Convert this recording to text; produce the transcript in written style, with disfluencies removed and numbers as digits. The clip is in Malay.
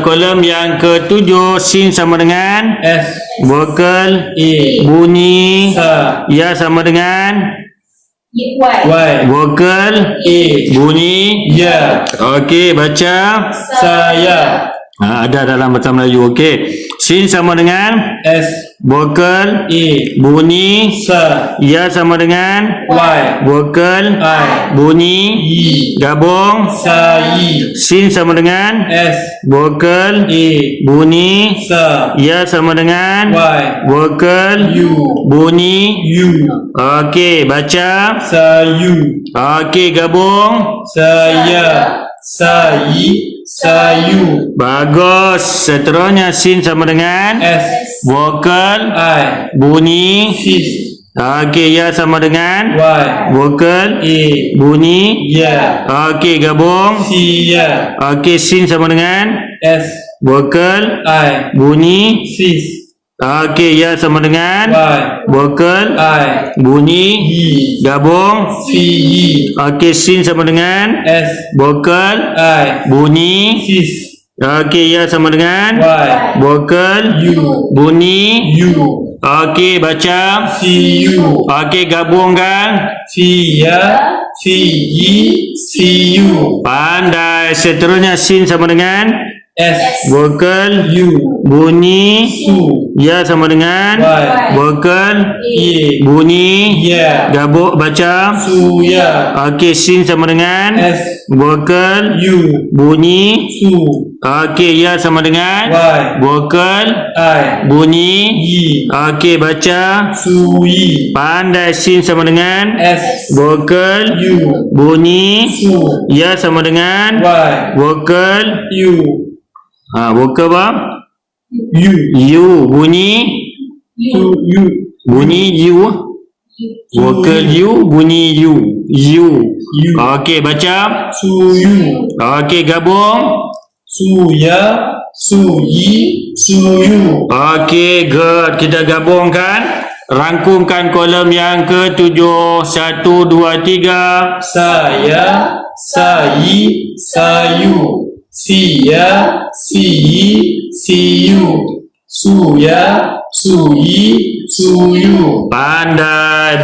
Kolom yang ketujuh, sin sama dengan S. vokal A. bunyi Sa. ya sama dengan Y. vokal A. bunyi. Ya. Okey, baca. Saya. Ada dalam bahasa Melayu. Okey, sin sama dengan S. vokal A. bunyi Sa. ya sama dengan Y. vokal I. bunyi Y. gabung. Sai. Sin sama dengan S. vokal A. bunyi Sa. ya sama dengan Y. vokal U. bunyi. U. Okey, baca. Sayu. Okey, gabung. Saya. Sai. Sayu. Bagus. Seterusnya sin sama dengan S. vokal I. bunyi. Sis. Okey, ya sama dengan Y. vokal A. bunyi. Ya. Okey, gabung. Sia. Okey, sin sama dengan S. vokal I. bunyi. Sis. Okey, ya sama dengan Y. vokal I. bunyi Y. gabung. Si. Okey, sin sama dengan S. vokal I. bunyi. Sis. Okey, ya sama dengan Y. vokal U. bunyi. U. Okey, baca. See you. Okey, gabungkan. Sia. See. See you. Pandai. Seterusnya sin sama dengan S. vokal U. bunyi Su. ya sama dengan Y. vokal E. bunyi Ya. gabung. Baca. Suya. Okey, sin sama dengan S. vokal U. bunyi. Su. Okey, ya sama dengan Y. vokal I. bunyi. Y. Okey, baca. Sui. Pandai. Sin sama dengan S. vokal U. bunyi Su. ya sama dengan Y. vokal U. vokal apa? U. U bunyi Su. U. bunyi U. Vokal U bunyi U. U. U. Okey, baca. Suyu. Okey, gabung. Suya. Suyi. Suyu. Okey, good. Kita gabungkan. Rangkumkan kolom yang ketujuh. 1, 2, 3. Saya. Sayi. Sayu. Sia. Siyi. Siyu. Suya. Suyi. Suyu. Pandai.